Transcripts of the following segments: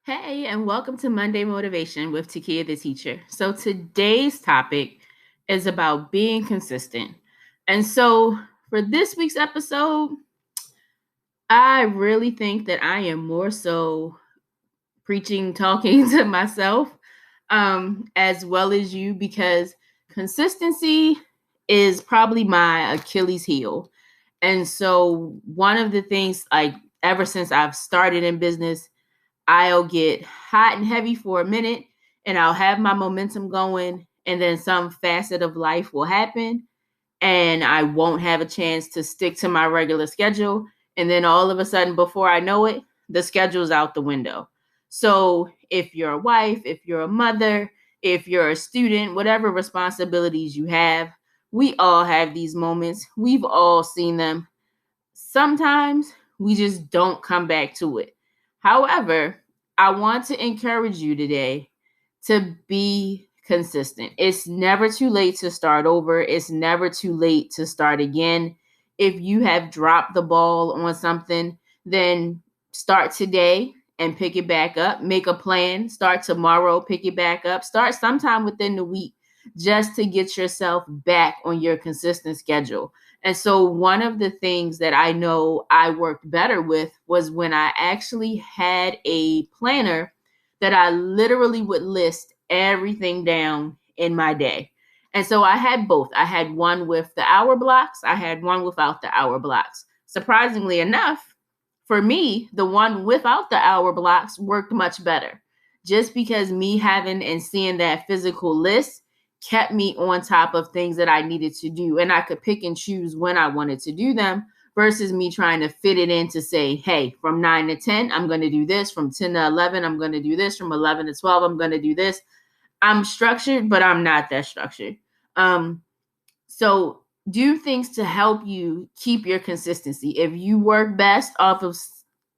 Hey, and welcome to Monday Motivation with Takia the Teacher. So, today's topic is about being consistent. And so, for this week's episode, I really think that I am more so preaching, talking to myself, as well as you, because consistency is probably my Achilles heel. And so, one of the things, like, ever since I've started in business, I'll get hot and heavy for a minute and I'll have my momentum going. And then some facet of life will happen and I won't have a chance to stick to my regular schedule. And then all of a sudden, before I know it, the schedule's out the window. So if you're a wife, if you're a mother, if you're a student, whatever responsibilities you have, we all have these moments. We've all seen them. Sometimes we just don't come back to it. However, I want to encourage you today to be consistent. It's never too late to start over. It's never too late to start again. If you have dropped the ball on something, then start today and pick it back up. Make a plan. Start tomorrow, pick it back up. Start sometime within the week just to get yourself back on your consistent schedule. And so, one of the things that I know I worked better with was when I actually had a planner that I literally would list everything down in my day. And so I had both. I had one with the hour blocks, I had one without the hour blocks. Surprisingly enough, for me, the one without the hour blocks worked much better. Just because me having and seeing that physical list kept me on top of things that I needed to do. And I could pick and choose when I wanted to do them versus me trying to fit it in to say, hey, from 9 to 10, I'm going to do this. From 10 to 11, I'm going to do this. From 11 to 12, I'm going to do this. I'm structured, but I'm not that structured. So do things to help you keep your consistency. If you work best off of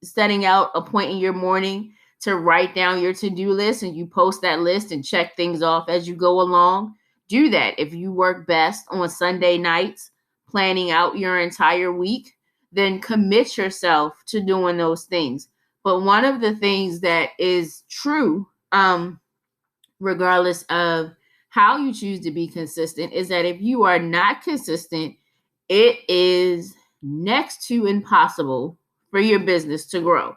setting out a point in your morning to write down your to-do list and you post that list and check things off as you go along, do that. If you work best on Sunday nights, planning out your entire week, then commit yourself to doing those things. But one of the things that is true, regardless of how you choose to be consistent, is that if you are not consistent, it is next to impossible for your business to grow.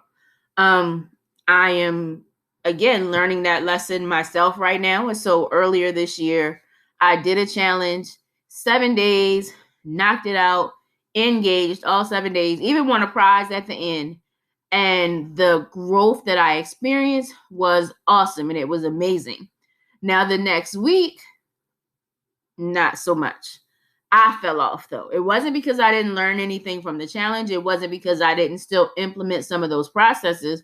I am, again, learning that lesson myself right now. And so earlier this year, I did a challenge, 7 days, knocked it out, engaged all 7 days, even won a prize at the end. And the growth that I experienced was awesome and it was amazing. Now, the next week, not so much. I fell off though. It wasn't because I didn't learn anything from the challenge. It wasn't because I didn't still implement some of those processes.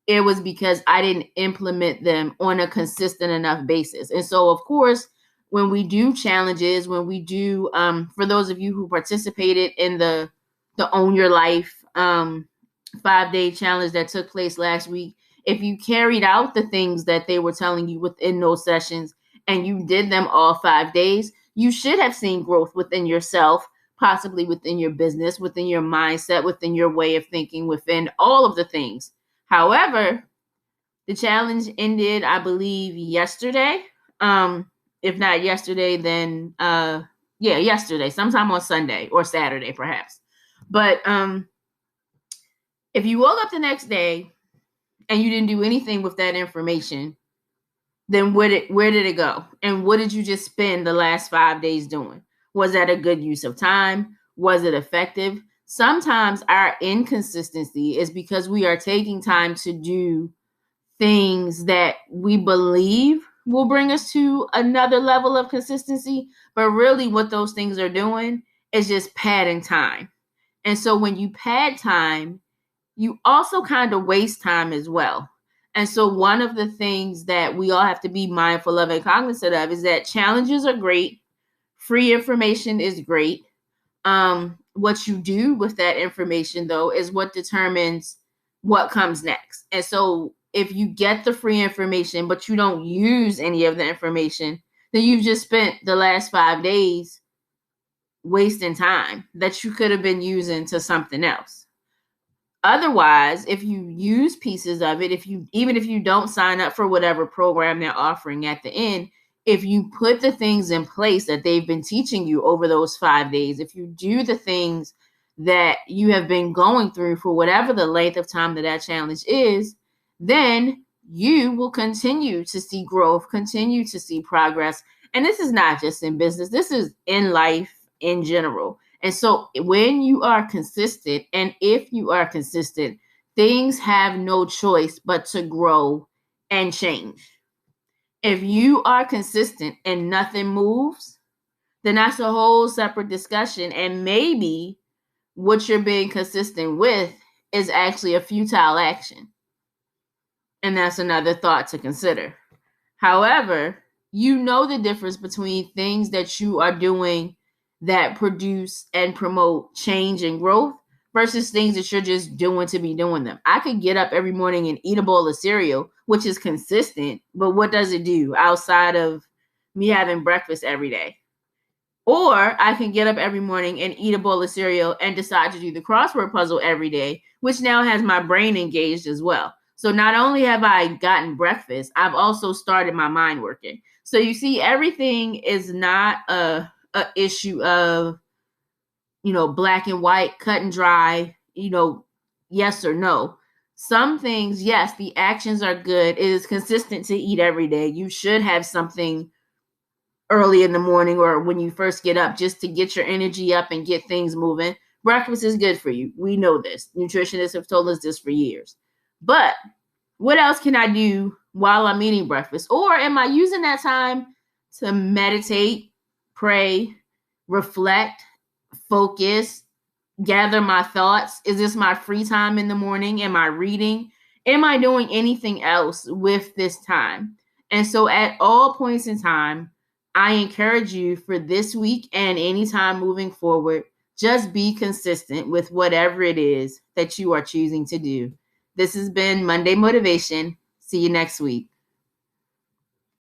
It was because I didn't implement them on a consistent enough basis. And so, of course, when we do challenges, when we do, for those of you who participated in the Own Your Life 5-day challenge that took place last week, if you carried out the things that they were telling you within those sessions and you did them all 5 days, you should have seen growth within yourself, possibly within your business, within your mindset, within your way of thinking, within all of the things. However, the challenge ended, I believe, yesterday. If not yesterday, then yesterday, sometime on Sunday or Saturday, perhaps. But if you woke up the next day and you didn't do anything with that information, then where did it go? And what did you just spend the last 5 days doing? Was that a good use of time? Was it effective? Sometimes our inconsistency is because we are taking time to do things that we believe will bring us to another level of consistency, but really what those things are doing is just padding time. And so when you pad time, you also kind of waste time as well. And so one of the things that we all have to be mindful of and cognizant of is that challenges are great. Free information is great. What you do with that information, though, is what determines what comes next. And so if you get the free information, but you don't use any of the information, then you've just spent the last 5 days wasting time that you could have been using to something else. Otherwise, if you use pieces of it, even if you don't sign up for whatever program they're offering at the end, if you put the things in place that they've been teaching you over those 5 days, if you do the things that you have been going through for whatever the length of time that challenge is, then you will continue to see growth, continue to see progress. And this is not just in business, this is in life in general. And so when you are consistent, and if you are consistent, things have no choice but to grow and change. If you are consistent and nothing moves, then that's a whole separate discussion. And maybe what you're being consistent with is actually a futile action. And that's another thought to consider. However, you know the difference between things that you are doing that produce and promote change and growth versus things that you're just doing to be doing them. I could get up every morning and eat a bowl of cereal, which is consistent, but what does it do outside of me having breakfast every day? Or I can get up every morning and eat a bowl of cereal and decide to do the crossword puzzle every day, which now has my brain engaged as well. So not only have I gotten breakfast, I've also started my mind working. So you see, everything is not a issue of, black and white, cut and dry, yes or no. Some things, yes, the actions are good. It is consistent to eat every day. You should have something early in the morning or when you first get up just to get your energy up and get things moving. Breakfast is good for you. We know this. Nutritionists have told us this for years. But what else can I do while I'm eating breakfast? Or am I using that time to meditate, pray, reflect, focus, gather my thoughts? Is this my free time in the morning? Am I reading? Am I doing anything else with this time? And so at all points in time, I encourage you for this week and anytime moving forward, just be consistent with whatever it is that you are choosing to do. This has been Monday Motivation. See you next week.